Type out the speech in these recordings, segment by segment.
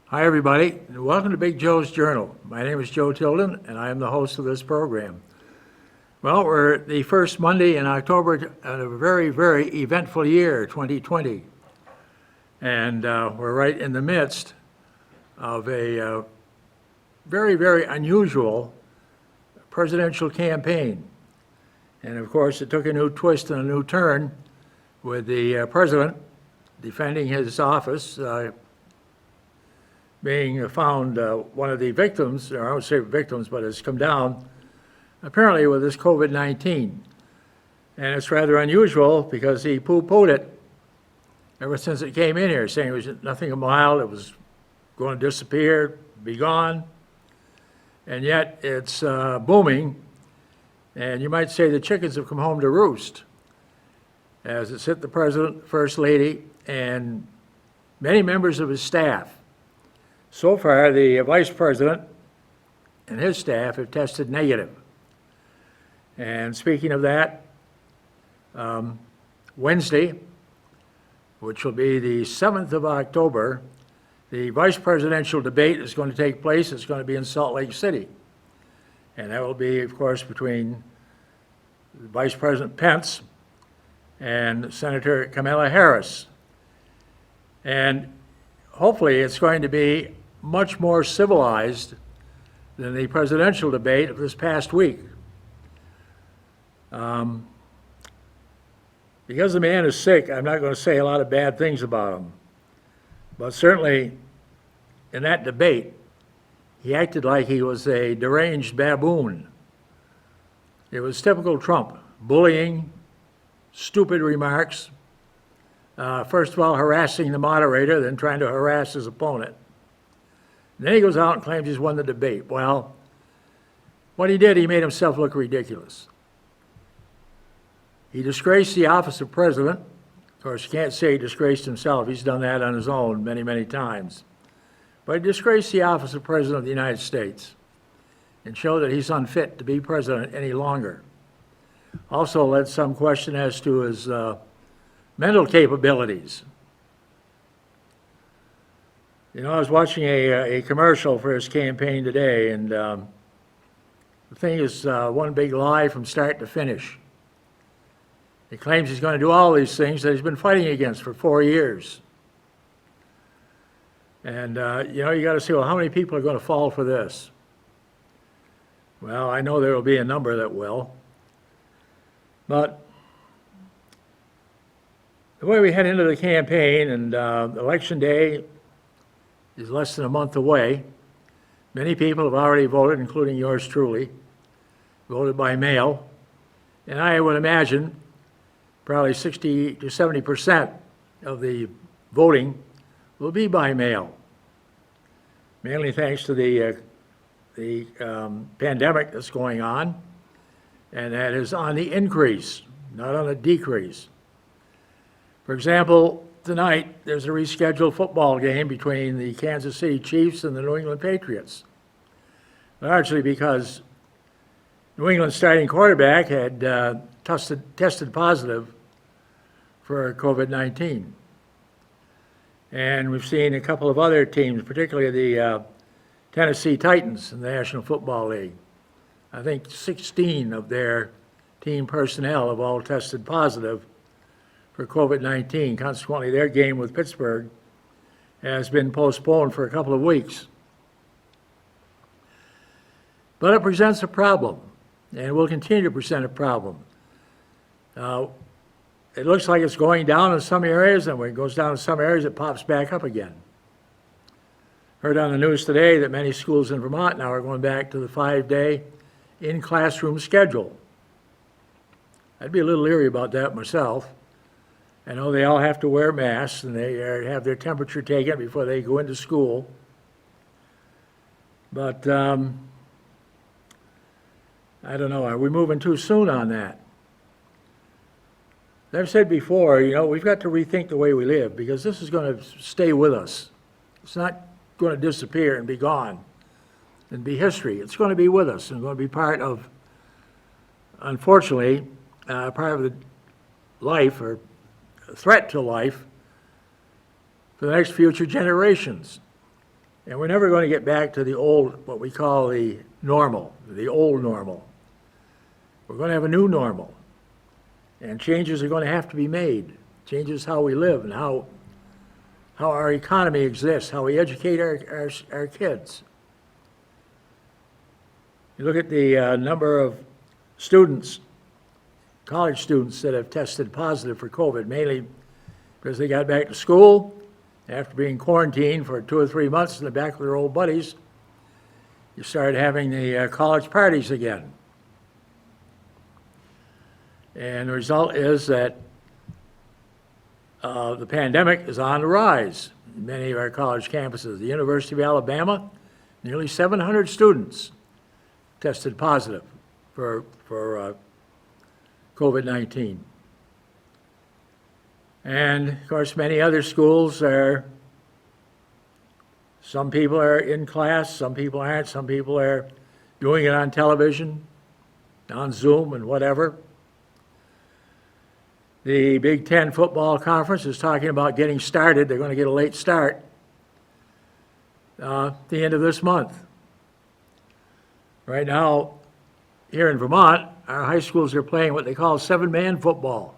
Hi, everybody, and welcome to Big Joe's Journal. My name is Joe Tilden, and I am the host of this program. Well, we're the first Monday in October of a very, very eventful year, 2020. And we're right in the midst of a very, very unusual presidential campaign. And of course, it took a new twist and a new turn with the president defending his office, being found one of the victims, or I would say victims, but has come down apparently with this COVID-19. And it's rather unusual because he poo-pooed it ever since it came in here, saying it was nothing mild, it was going to disappear, be gone. And yet it's booming, and you might say the chickens have come home to roost, as it's hit the president, first lady, and many members of his staff. So far, the vice president and his staff have tested negative. And speaking of that, Wednesday, which will be the 7th of October, the vice presidential debate is going to take place. It's going to be in Salt Lake City. And that will be, of course, between Vice President Pence and Senator Kamala Harris. And hopefully it's going to be much more civilized than the presidential debate of this past week. Because the man is sick, I'm not going to say a lot of bad things about him. But certainly, in that debate, he acted like he was a deranged baboon. It was typical Trump, bullying, stupid remarks, first of all harassing the moderator, then trying to harass his opponent. And then he goes out and claims he's won the debate. Well, what he did, he made himself look ridiculous. He disgraced the office of president. Of course, you can't say he disgraced himself. He's done that on his own many, many times. But he disgraced the office of president of the United States and showed that he's unfit to be president any longer. Also led some question as to his mental capabilities. You know, I was watching a commercial for his campaign today, and the thing is one big lie from start to finish. He claims he's going to do all these things that he's been fighting against for 4 years. And, you know, you got to say, well, how many people are going to fall for this? Well, I know there will be a number that will. But the way we head into the campaign, and Election Day is less than a month away. Many people have already voted, including yours truly, voted by mail. And I would imagine probably 60 to 70% of the voting will be by mail, mainly thanks to the pandemic that's going on, and that is on the increase, not on the decrease. For example, tonight there's a rescheduled football game between the Kansas City Chiefs and the New England Patriots, largely because New England's starting quarterback had tested positive for COVID-19. And we've seen a couple of other teams, particularly the Tennessee Titans in the National Football League. I think 16 of their team personnel have all tested positive for COVID-19. Consequently, their game with Pittsburgh has been postponed for a couple of weeks. But it presents a problem, and it will continue to present a problem. It looks like it's going down in some areas, and when it goes down in some areas, it pops back up again. Heard on the news today that many schools in Vermont now are going back to the 5-day in-classroom schedule. I'd be a little leery about that myself. I know they all have to wear masks, and they have their temperature taken before they go into school. But I don't know, are we moving too soon on that? As I've said before, you know, we've got to rethink the way we live, because this is going to stay with us. It's not going to disappear and be gone and be history. It's going to be with us and going to be part of, unfortunately, part of the life or threat to life for the next future generations. And we're never going to get back to the old, what we call the normal, the old normal. We're going to have a new normal. And changes are going to have to be made. Changes how we live and how our economy exists, how we educate our kids. You look at the number of students, college students that have tested positive for COVID, mainly because they got back to school after being quarantined for 2 or 3 months in the back with their old buddies. You started having the college parties again. And the result is that the pandemic is on the rise in many of our college campuses. The University of Alabama, nearly 700 students tested positive for COVID-19. And of course, many other schools some people are in class, some people aren't, some people are doing it on television, on Zoom and whatever. The Big Ten football conference is talking about getting started. They're going to get a late start at the end of this month. Right now, here in Vermont, our high schools are playing what they call 7-man football.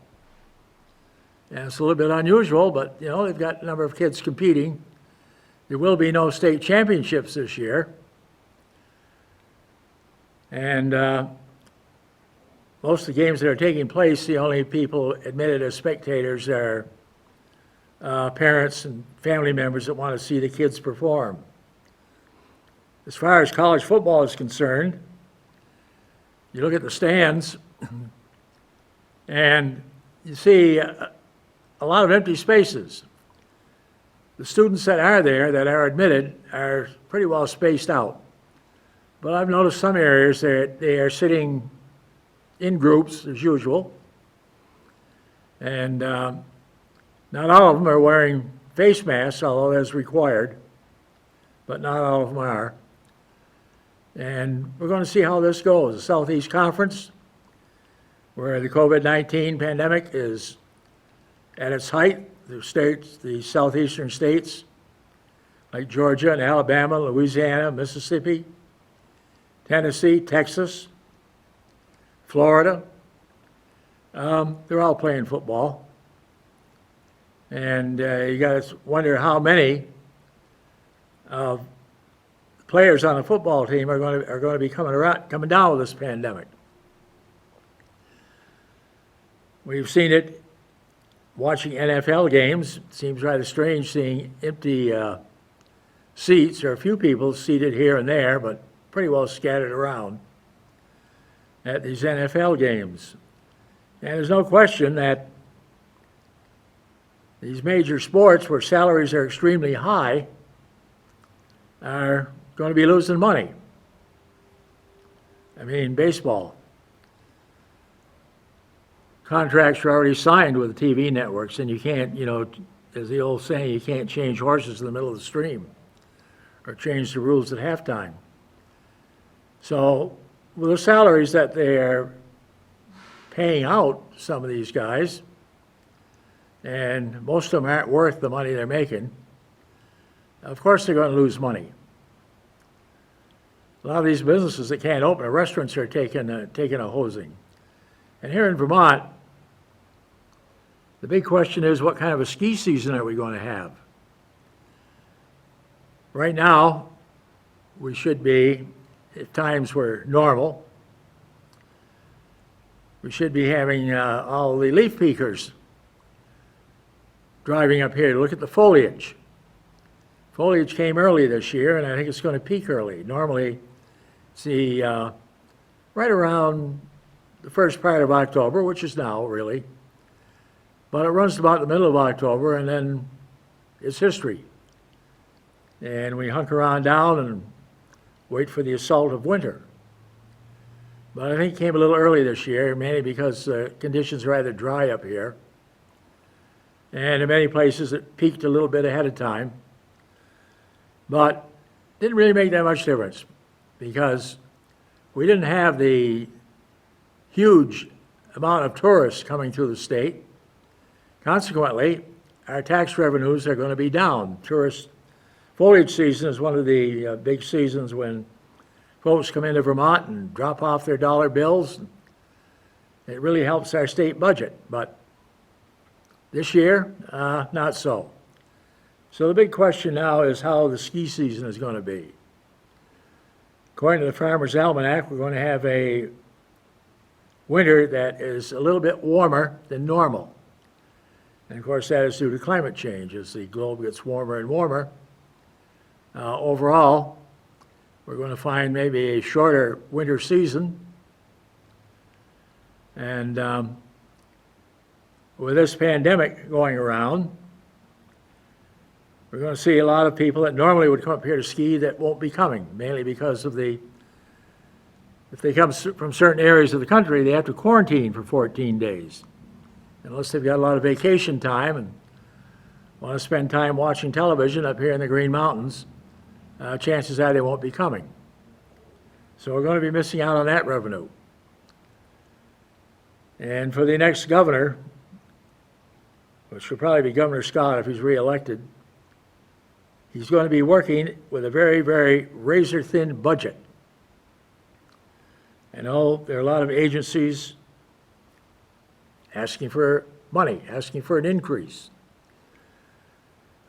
And it's a little bit unusual, but you know, they've got a number of kids competing. There will be no state championships this year. And most of the games that are taking place, the only people admitted as spectators are parents and family members that want to see the kids perform. As far as college football is concerned, you look at the stands and you see a lot of empty spaces. The students that are there, that are admitted, are pretty well spaced out. But I've noticed some areas that they are sitting in groups as usual. And not all of them are wearing face masks, although that's required, but not all of them are. And we're going to see how this goes. The Southeast Conference, where the COVID-19 pandemic is at its height, the southeastern states, like Georgia and Alabama, Louisiana, Mississippi, Tennessee, Texas, Florida, they're all playing football. And you got to wonder how many players on the football team are going to be coming down with this pandemic. We've seen it watching NFL games. It seems rather strange seeing empty seats. There are a few people seated here and there, but pretty well scattered around at these NFL games. And there's no question that these major sports where salaries are extremely high are going to be losing money. I mean, baseball. Contracts are already signed with the TV networks, and you can't, as the old saying, you can't change horses in the middle of the stream or change the rules at halftime. So with the salaries that they're paying out, some of these guys, and most of them aren't worth the money they're making, of course they're going to lose money. A lot of these businesses that can't open, restaurants are taking a hosing. And here in Vermont, the big question is, what kind of a ski season are we going to have? Right now, we should be, if times were normal, we should be having all the leaf peekers driving up here to look at the foliage. Foliage came early this year, and I think it's going to peak early. Normally, it's right around the first part of October, which is now, really. But it runs about the middle of October, and then it's history. And we hunker on down and wait for the assault of winter. But I think it came a little early this year, mainly because conditions are rather dry up here. And in many places it peaked a little bit ahead of time. But didn't really make that much difference, because we didn't have the huge amount of tourists coming through the state. Consequently, our tax revenues are going to be down. Tourists Foliage season is one of the big seasons when folks come into Vermont and drop off their dollar bills. It really helps our state budget, but this year, not so. So the big question now is how the ski season is going to be. According to the Farmer's Almanac, we're going to have a winter that is a little bit warmer than normal. And of course, that is due to climate change. As the globe gets warmer and warmer, overall, we're going to find maybe a shorter winter season. And with this pandemic going around, we're going to see a lot of people that normally would come up here to ski that won't be coming, mainly because of if they come from certain areas of the country, they have to quarantine for 14 days. Unless they've got a lot of vacation time and want to spend time watching television up here in the Green Mountains, chances are they won't be coming. So we're going to be missing out on that revenue. And for the next governor, which will probably be Governor Scott if he's reelected, he's going to be working with a very, very razor-thin budget. I know there are a lot of agencies asking for money, asking for an increase.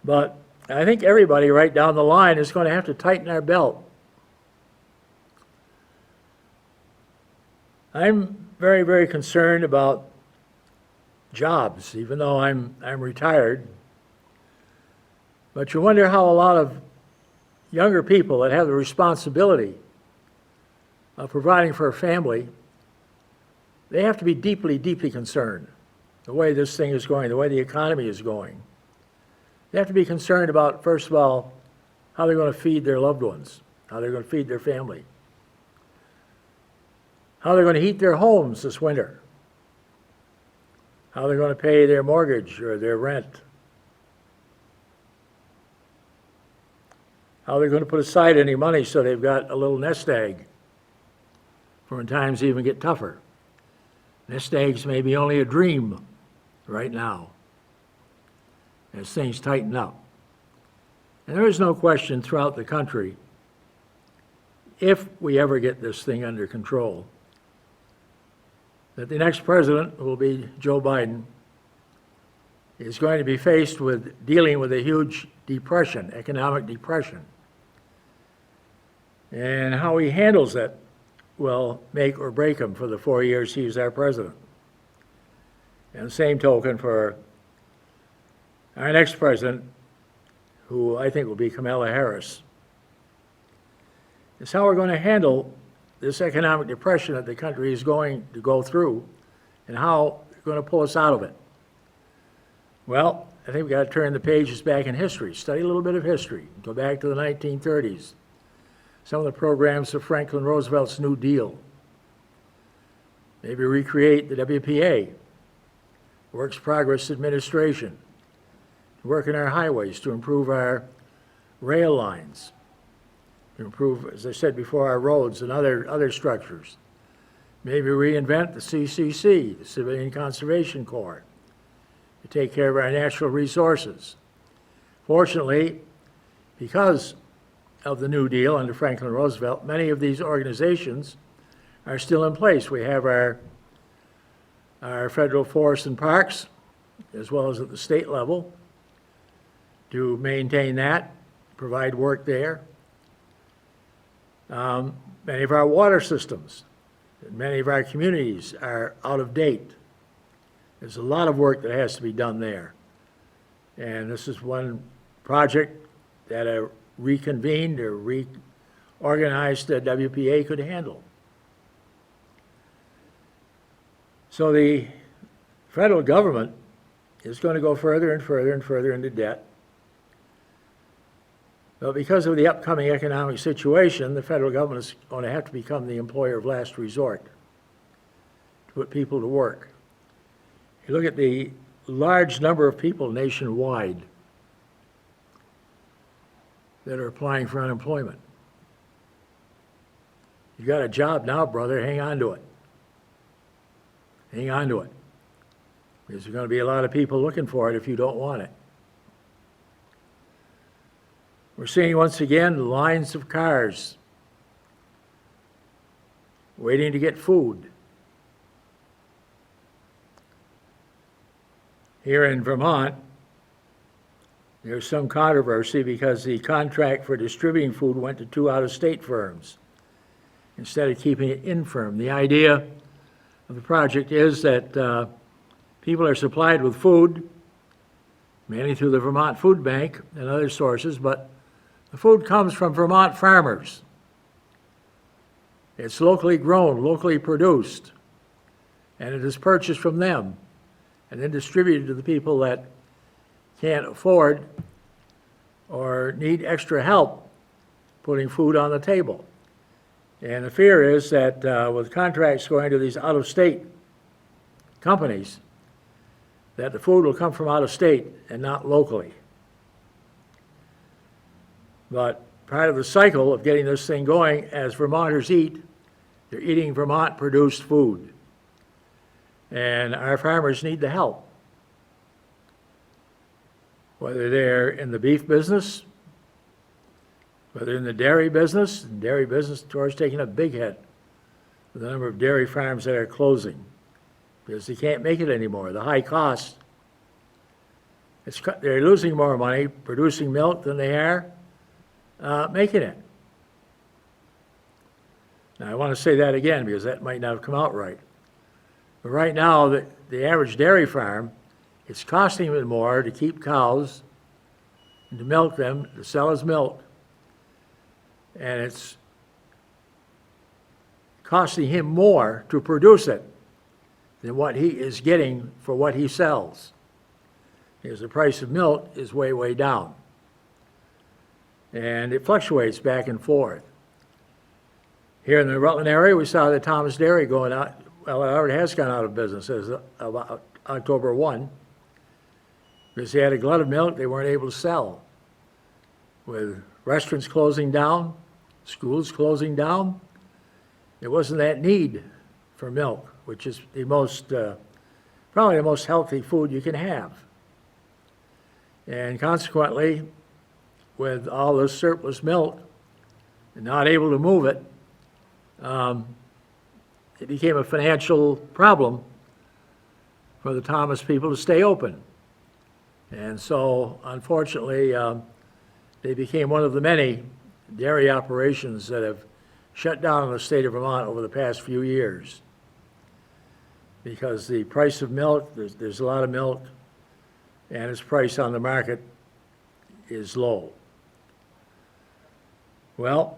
But I think everybody right down the line is going to have to tighten our belt. I'm very, very concerned about jobs, even though I'm retired. But you wonder how a lot of younger people that have the responsibility of providing for a family, they have to be deeply, deeply concerned the way this thing is going, the way the economy is going. They have to be concerned about, first of all, how they're going to feed their loved ones, how they're going to feed their family, how they're going to heat their homes this winter, how they're going to pay their mortgage or their rent, how they're going to put aside any money so they've got a little nest egg for when times even get tougher. Nest eggs may be only a dream right now as things tighten up. And there is no question throughout the country, if we ever get this thing under control, that the next president, who will be Joe Biden, is going to be faced with dealing with a huge depression, economic depression. And how he handles that will make or break him for the 4 years he's our president. And same token for our next president, who I think will be Kamala Harris, is how we're going to handle this economic depression that the country is going to go through and how they're going to pull us out of it. Well, I think we've got to turn the pages back in history, study a little bit of history, go back to the 1930s, some of the programs of Franklin Roosevelt's New Deal, maybe recreate the WPA, Works Progress Administration, work in our highways to improve our rail lines, to improve, as I said before, our roads and other structures. Maybe reinvent the CCC, the Civilian Conservation Corps, to take care of our natural resources. Fortunately, because of the New Deal under Franklin Roosevelt, many of these organizations are still in place. We have our federal forests and parks, as well as at the state level, to maintain that, provide work there. Many of our water systems, many of our communities are out of date. There's a lot of work that has to be done there. And this is one project that a reconvened or reorganized WPA could handle. So the federal government is going to go further and further and further into debt. But because of the upcoming economic situation, the federal government is going to have to become the employer of last resort to put people to work. You look at the large number of people nationwide that are applying for unemployment. You got a job now, brother, hang on to it. Hang on to it. Because there's going to be a lot of people looking for it if you don't want it. We're seeing once again lines of cars waiting to get food. Here in Vermont, there's some controversy because the contract for distributing food went to 2 out-of-state firms instead of keeping it in-firm. The idea of the project is that people are supplied with food, mainly through the Vermont Food Bank and other sources, but the food comes from Vermont farmers. It's locally grown, locally produced, and it is purchased from them and then distributed to the people that can't afford or need extra help putting food on the table. And the fear is that with contracts going to these out-of-state companies, that the food will come from out of state and not locally. But part of the cycle of getting this thing going, as Vermonters eat, they're eating Vermont-produced food. And our farmers need the help. Whether they're in the beef business, whether in the dairy business, of course, taking a big hit with the number of dairy farms that are closing because they can't make it anymore. The high cost, they're losing more money producing milk than they are making it. Now, I want to say that again because that might not have come out right. But right now, the average dairy farm, it's costing them more to keep cows and to milk them, to sell as milk. And it's costing him more to produce it than what he is getting for what he sells. Because the price of milk is way, way down. And it fluctuates back and forth. Here in the Rutland area, we saw the Thomas Dairy going out. Well, it already has gone out of business as of October 1. Because they had a glut of milk they weren't able to sell. With restaurants closing down, schools closing down, there wasn't that need for milk, which is the most, probably the most healthy food you can have. And consequently, with all this surplus milk and not able to move it, it became a financial problem for the Thomas people to stay open. And so, unfortunately, they became one of the many dairy operations that have shut down in the state of Vermont over the past few years. Because the price of milk, there's a lot of milk, and its price on the market is low. Well,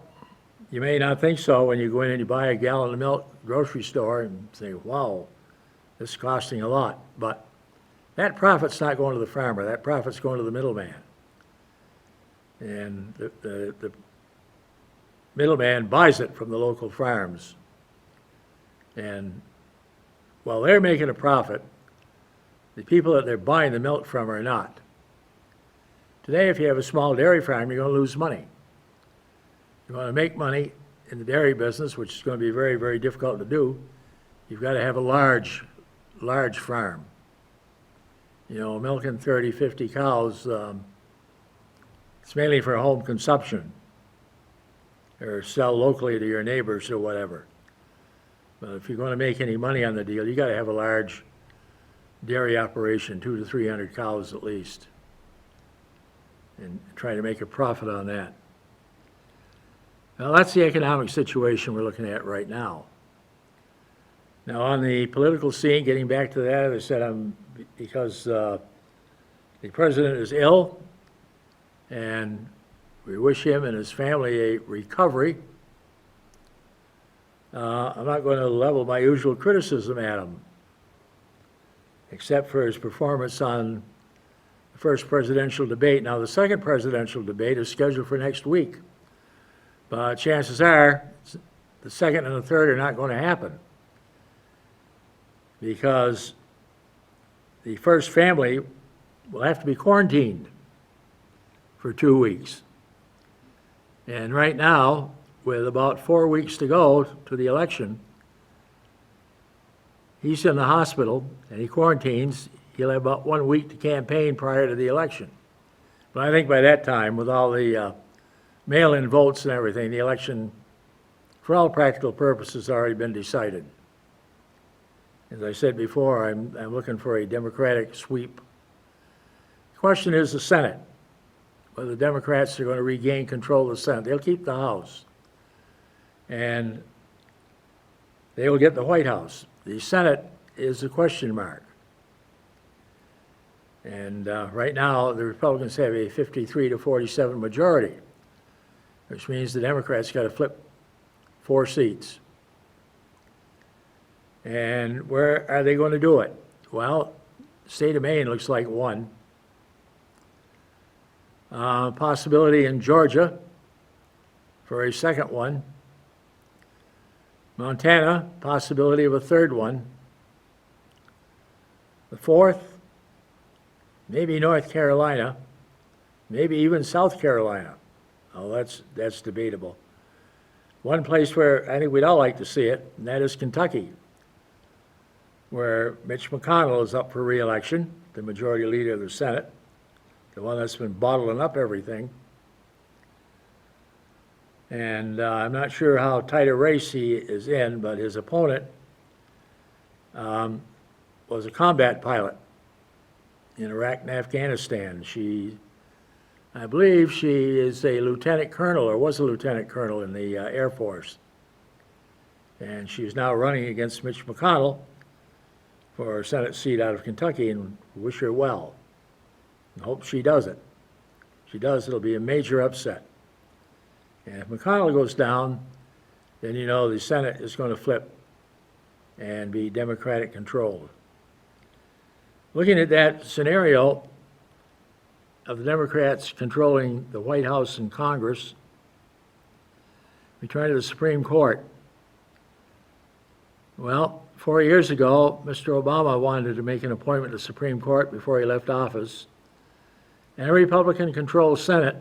you may not think so when you go in and you buy a gallon of milk at the grocery store and say, wow, this is costing a lot. But that profit's not going to the farmer. That profit's going to the middleman. And the middleman buys it from the local farms. And while they're making a profit, the people that they're buying the milk from are not. Today, if you have a small dairy farm, you're going to lose money. You want to make money in the dairy business, which is going to be very, very difficult to do, you've got to have a large farm. You know, milking 30, 50 cows, it's mainly for home consumption or sell locally to your neighbors or whatever. But if you're going to make any money on the deal, you got to have a large dairy operation, 200 to 300 cows at least, and try to make a profit on that. Now, that's the economic situation we're looking at right now. Now, on the political scene, getting back to that, as I said, because the president is ill, and we wish him and his family a recovery. I'm not going to level my usual criticism at him, except for his performance on the first presidential debate. Now, the second presidential debate is scheduled for next week. But chances are the second and the third are not going to happen because the first family will have to be quarantined for 2 weeks. And right now, with about 4 weeks to go to the election, he's in the hospital and he quarantines. He'll have about 1 week to campaign prior to the election. But I think by that time, with all the mail-in votes and everything. The election, for all practical purposes, has already been decided. As I said before, I'm looking for a Democratic sweep. The question is the Senate, whether the Democrats are going to regain control of the Senate. They'll keep the House, and they will get the White House. The Senate is a question mark. And right now, the Republicans have a 53-47 majority, which means the Democrats got to flip 4 seats. And where are they going to do it? Well, the state of Maine looks like one. Possibility in Georgia for a second one. Montana, possibility of a third one. The fourth, maybe North Carolina, maybe even South Carolina. Oh, that's debatable. One place where I think we'd all like to see it, and that is Kentucky, where Mitch McConnell is up for re-election, the majority leader of the Senate, the one that's been bottling up everything. And I'm not sure how tight a race he is in, but his opponent was a combat pilot in Iraq and Afghanistan. I believe she is a lieutenant colonel, or was a lieutenant colonel in the Air Force. And she's now running against Mitch McConnell for a Senate seat out of Kentucky, and wish her well. And hope she does it. If she does, it'll be a major upset. And if McConnell goes down, then you know the Senate is going to flip and be Democratic controlled. Looking at that scenario of the Democrats controlling the White House and Congress, we turn to the Supreme Court. Well, 4 years ago, Mr. Obama wanted to make an appointment to the Supreme Court before he left office, and a Republican-controlled Senate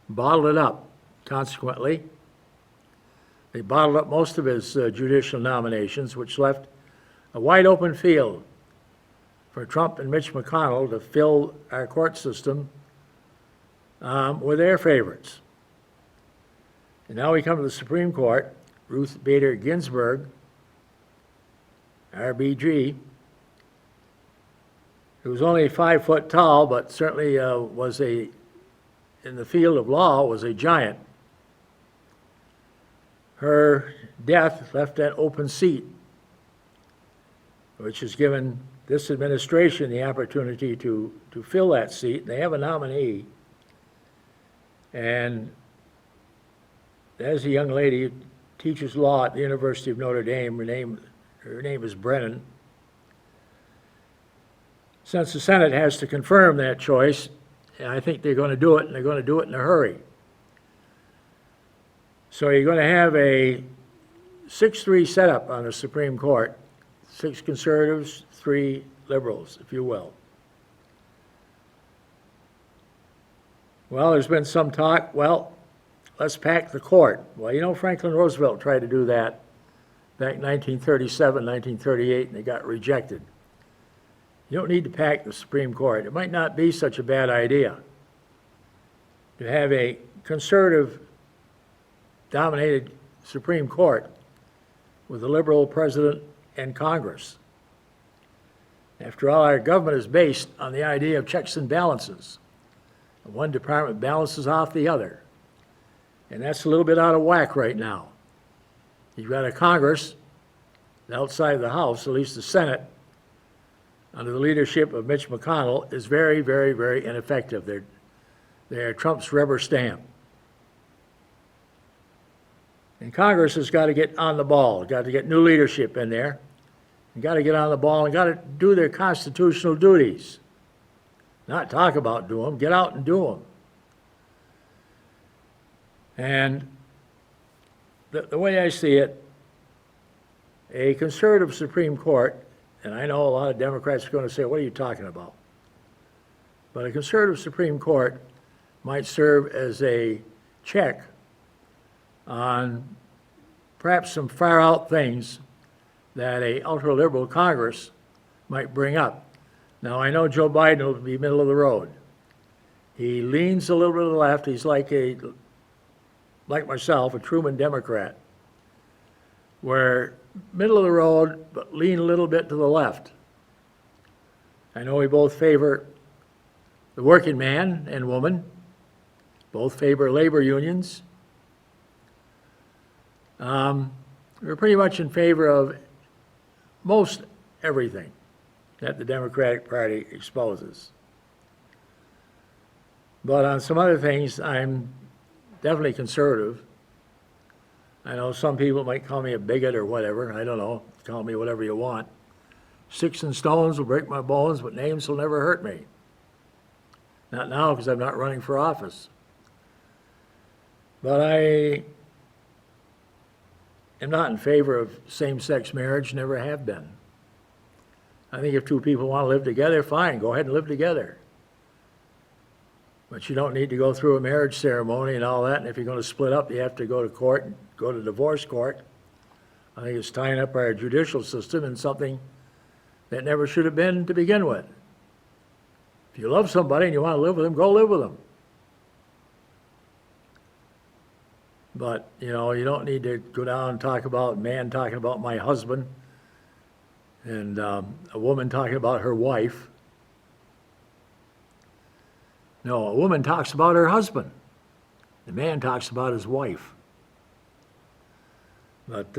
bottled it up. Consequently, they bottled up most of his judicial nominations, which left a wide open field for Trump and Mitch McConnell to fill our court system with their favorites. And now we come to the Supreme Court. Ruth Bader Ginsburg, RBG, who was only 5 foot tall, but certainly in the field of law, was a giant. Her death left an open seat, which has given this administration the opportunity to fill that seat. They have a nominee, and there's a young lady who teaches law at the University of Notre Dame. Her name is Brennan. Since the Senate has to confirm that choice, I think they're going to do it, and they're going to do it in a hurry. So you're going to have a 6-3 setup on the Supreme Court, 6 conservatives, 3 liberals, if you will. Well, there's been some talk, well, let's pack the court. Well, you know, Franklin Roosevelt tried to do that back in 1937, 1938, and it got rejected. You don't need to pack the Supreme Court. It might not be such a bad idea to have a conservative-dominated Supreme Court with a liberal president and Congress. After all, our government is based on the idea of checks and balances. One department balances off the other. And that's a little bit out of whack right now. You've got a Congress outside of the House, at least the Senate, under the leadership of Mitch McConnell, is very, very, very ineffective. They're Trump's rubber stamp. And Congress has got to get on the ball, got to get new leadership in there, and got to get on the ball and got to do their constitutional duties. Not talk about doing them, get out and do them. And the way I see it, a conservative Supreme Court, and I know a lot of Democrats are going to say, what are you talking about? But a conservative Supreme Court might serve as a check on perhaps some far-out things that a ultra-liberal Congress might bring up. Now, I know Joe Biden will be middle of the road. He leans a little bit to the left. He's like myself, a Truman Democrat, where middle of the road, but lean a little bit to the left. I know we both favor the working man and woman, both favor labor unions. We're pretty much in favor of most everything that the Democratic Party exposes. But on some other things, I'm definitely conservative. I know some people might call me a bigot or whatever. I don't know. Call me whatever you want. Sticks and stones will break my bones, but names will never hurt me. Not now, because I'm not running for office. But I am not in favor of same-sex marriage, never have been. I think if two people want to live together, fine, go ahead and live together. But you don't need to go through a marriage ceremony and all that, and if you're going to split up, you have to go to court, and go to divorce court. I think it's tying up our judicial system in something that never should have been to begin with. If you love somebody and you want to live with them, go live with them. But, you know, you don't need to go down and talk about a man talking about my husband and a woman talking about her wife. No, a woman talks about her husband. The man talks about his wife. But,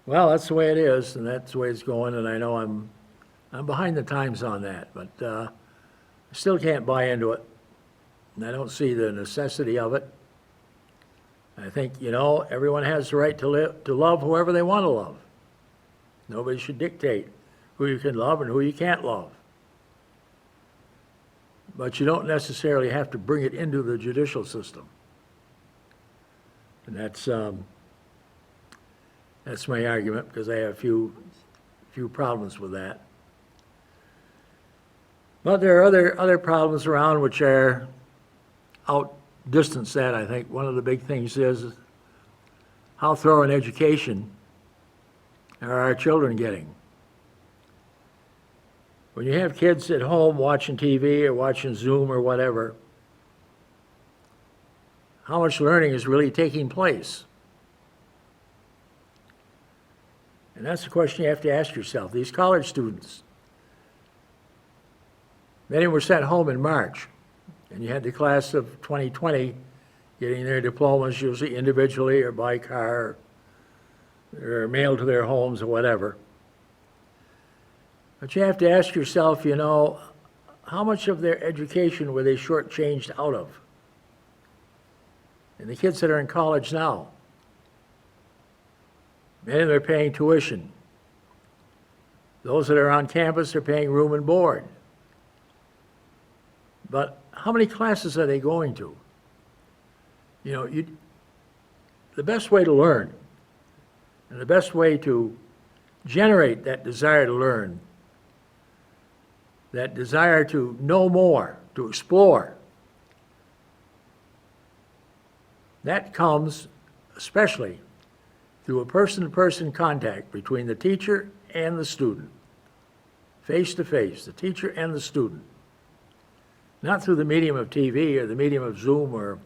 well, that's the way it is, and that's the way it's going, and I know I'm behind the times on that, but I still can't buy into it, and I don't see the necessity of it. I think, you know, everyone has the right to love whoever they want to love. Nobody should dictate who you can love and who you can't love. But you don't necessarily have to bring it into the judicial system. And that's my argument, because I have a few problems with that. But there are other problems around which are outdistance that. I think one of the big things is how thorough an education are our children getting? When you have kids at home watching TV or watching Zoom or whatever, how much learning is really taking place? And that's the question you have to ask yourself. These college students, many were sent home in March, and you had the class of 2020 getting their diplomas usually individually or by car or mailed to their homes or whatever. But you have to ask yourself, you know, how much of their education were they shortchanged out of? And the kids that are in college now, many of them are paying tuition. Those that are on campus are paying room and board. But how many classes are they going to? You know, the best way to learn and the best way to generate that desire to learn, that desire to know more, to explore, that comes especially through a person-to-person contact between the teacher and the student, face-to-face, the teacher and the student. Not through the medium of TV or the medium of Zoom or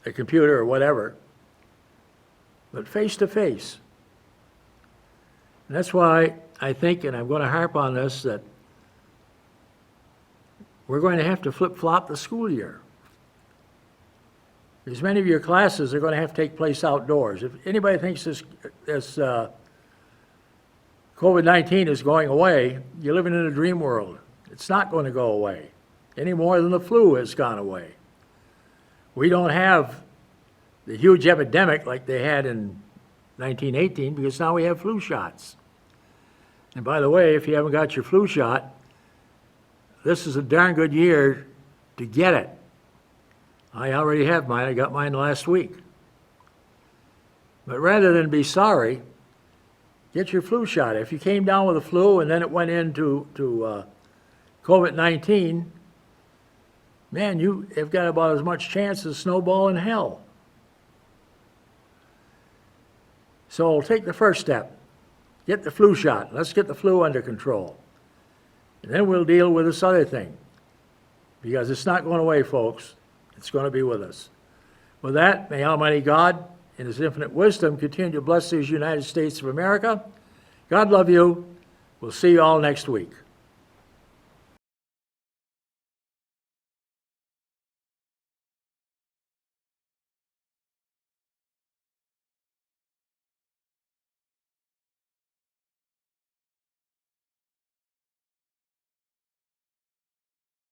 a computer or whatever, but face-to-face. And that's why I think, and I'm going to harp on this, that we're going to have to flip-flop the school year. Because many of your classes are going to have to take place outdoors. If anybody thinks this COVID-19 is going away, you're living in a dream world. It's not going to go away, any more than the flu has gone away. We don't have the huge epidemic like they had in 1918 because now we have flu shots. And by the way, if you haven't got your flu shot, this is a darn good year to get it. I already have mine. I got mine last week. But rather than be sorry, get your flu shot. If you came down with a flu and then it went into COVID-19, man, you have got about as much chance as a snowball in hell. So take the first step. Get the flu shot. Let's get the flu under control. And then we'll deal with this other thing. because it's not going away, folks. It's going to be with us. With that, may Almighty God, in His infinite wisdom, continue to bless these United States of America. God love you. We'll see you all next week.